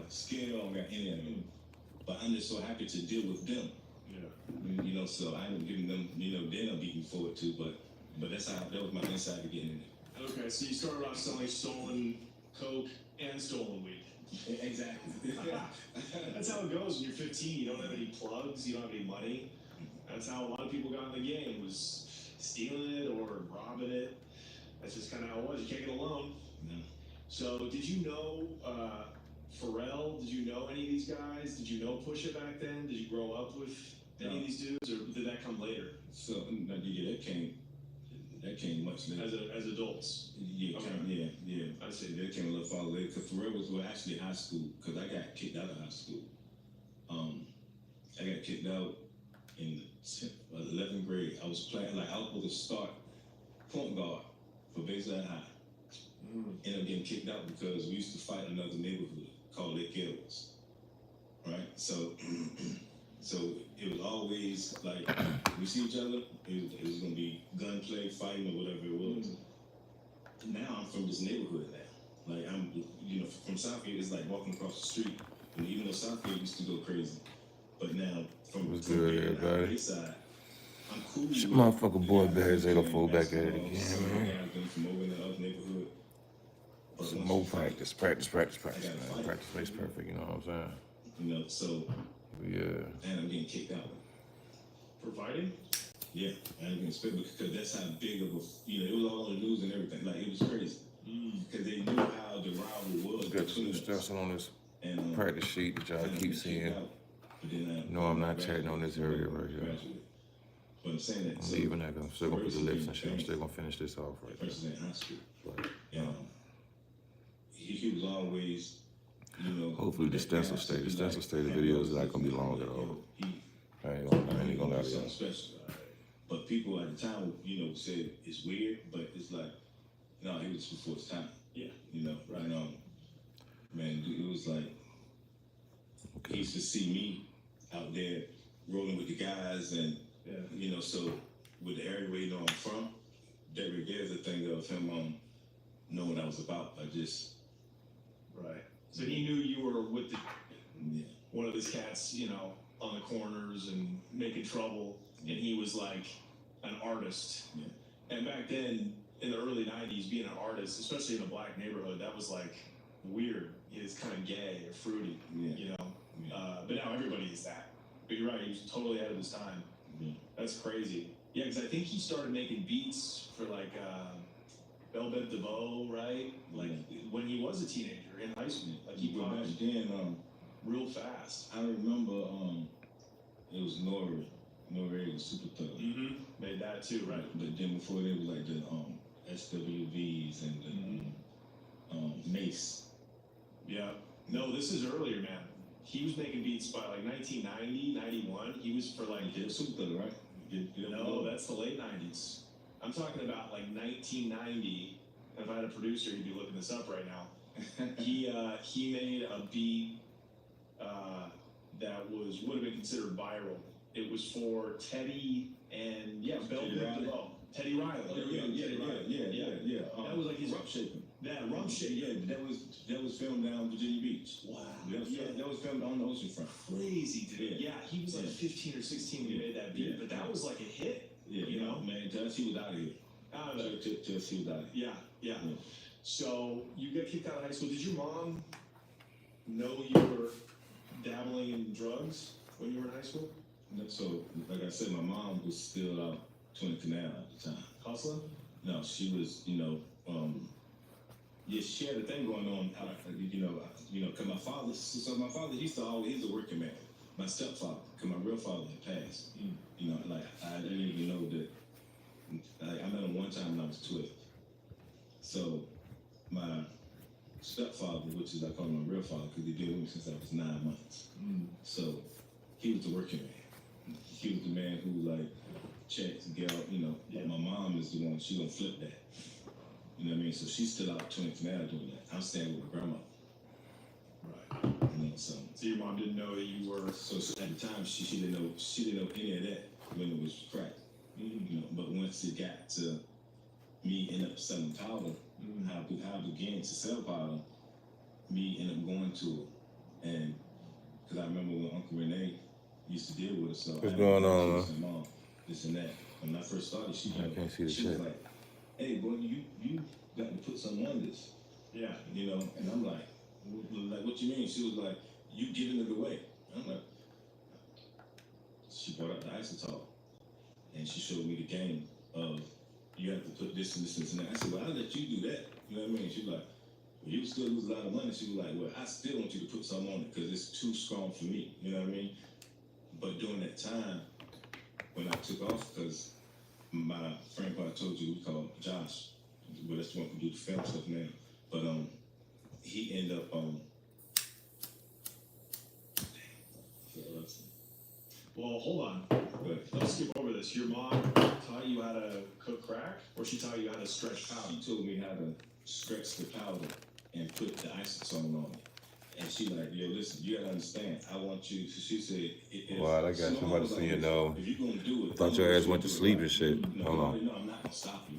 scared or I don't got any of them. But I'm just so happy to deal with them. Yeah. You know, so I ain't giving them, you know, they're not beating forward too, but that's how that was my inside to getting in there. Okay, so you started off selling stolen coke and stolen weed. Exactly. That's how it goes when you're 15. You don't have any plugs, you don't have any money. That's how a lot of people got in the game, was stealing it or robbing it. That's just kind of how it was. You can't get a loan. No. So did you know Pharrell? Did you know any of these guys? Did you know Pusha back then? Did you grow up with any of these dudes, or did that come later? So that came much later. As adults? Yeah, okay. yeah. I see. That came a little farther later, because Pharrell was actually high school, because I got kicked out of high school. I got kicked out in the 11th grade. I was playing, like, I was supposed to start point guard for Bagz High. Ended up getting kicked out because we used to fight another neighborhood called Lake Edwards. Right? So it was always like, we see each other, it was going to be gunplay, fighting, or whatever it was. Now I'm from this neighborhood now. Like, I'm, you know, from Southgate, it's like walking across the street. And even though Southgate used to go crazy, but now from the side, I'm cool. This motherfucker boy Bagz 804 back at it again, man. From over in the other neighborhood. Some more practice, man. Practice makes perfect, you know what I'm saying? You know, so yeah. And I'm getting kicked out. For fighting? Yeah, I didn't expect, because that's how big of a, you know, it was all on the news and everything. Like, it was crazy. Because they knew how the rivalry was. Got some stressing on this practice sheet that y'all keep seeing. No, I'm not chatting on this area right here. But I'm saying that. I'm leaving that. I'm still gonna put the lips and shit. I'm still gonna finish this off right there. Person in high school. But, he was always, you know. Hopefully the stencil stay. The stencil stay. The videos are not gonna be long at all. I ain't gonna lie to y'all. But people at the time, you know, said it's weird, but it's like, no, it was before its time. Yeah. You know, right now, man, it was like, he used to see me out there rolling with the guys, and, you know, so with the area where you know I'm from, that right there is a thing of him knowing what I was about. I just. Right. So he knew you were with one of these cats, you know, on the corners and making trouble, and he was like an artist. Yeah. And back then, in the early 90s, being an artist, especially in a black neighborhood, that was like weird. It's kind of gay or fruity, you know? But now everybody is that. But you're right, he was totally ahead of his time. That's crazy. Yeah, because I think he started making beats for like Bell Biv DeVoe, right? Like when he was a teenager in high school. Like he back then, real fast. I remember it was Nori was Super Thug. Made that too, right? But then before they was like the SWVs and the Mace. Yeah. No, this is earlier, man. He was making beats by like 1990, 91. He was for like Super Thug, right? No, that's the late 90s. I'm talking about like 1990. If I had a producer, he'd be looking this up right now. He made a beat that would have been considered viral. It was for Teddy and Bell Biv DeVoe. Teddy Riley. Yeah. That was like his Rump Shaking. Rump Shaking. Yeah, that was filmed down Virginia Beach. Wow. That was filmed on the ocean front. Crazy, dude. Yeah, he was like 15 or 16 when he made that beat, but that was like a hit. Yeah, you know, man, just he was out of here. Just he was out of here. Yeah. So you got kicked out of high school. Did your mom know you were dabbling in drugs when you were in high school? So, like I said, my mom was still out 20 Canal at the time. Hustling? No, she was, you know, she had a thing going on, you know, cause my father, he's a working man. My stepfather, cause my real father had passed. You know, like, I didn't even know that, like, I met him one time when I was 12. So, my stepfather, which is, I call him my real father, cause he been with me since I was 9 months. So, he was the working man. He was the man who, like, checks, get out, you know. Yeah. My mom is the one, she gonna flip that. You know what I mean? So she's still out 20 Canal doing that. I'm staying with my grandma. Right. You know, so your mom didn't know that you were. So at the time, she didn't know any of that when it was crack. You know, but once it got to me end up selling powder, how I began to sell powder, me end up going to And because I remember when Uncle Renee used to deal with us. So What's going on, man? Mom, this and that. When I first started, she can't see the she shit. was like, "Hey, boy, you got to put something on this." Yeah. You know, and I'm like, what you mean? She was like, "You giving it away." I'm like, she brought up the isotol, and she showed me the game of you have to put this and this and that. I said, "Well, I'll let you do that." You know what I mean? She was like, "Well, you still lose a lot of money." She was like, "Well, I still want you to put something on it because it's too strong for me." You know what I mean? But during that time, when I took off, because my friend who I told you, we called Josh, but that's the one who do the film stuff now. But he ended up Well, hold on. but Let's skip over this. Your mom taught you how to cook crack, or she taught you how to stretch powder? she told me how to stretch the powder and put the isotone on it. And she like, yo, listen, you gotta understand. I want you. She said, Wow, I got somebody to see you know. If you gonna do it, I thought your ass went to sleep and shit. No, Hold on. no, I'm not gonna stop you.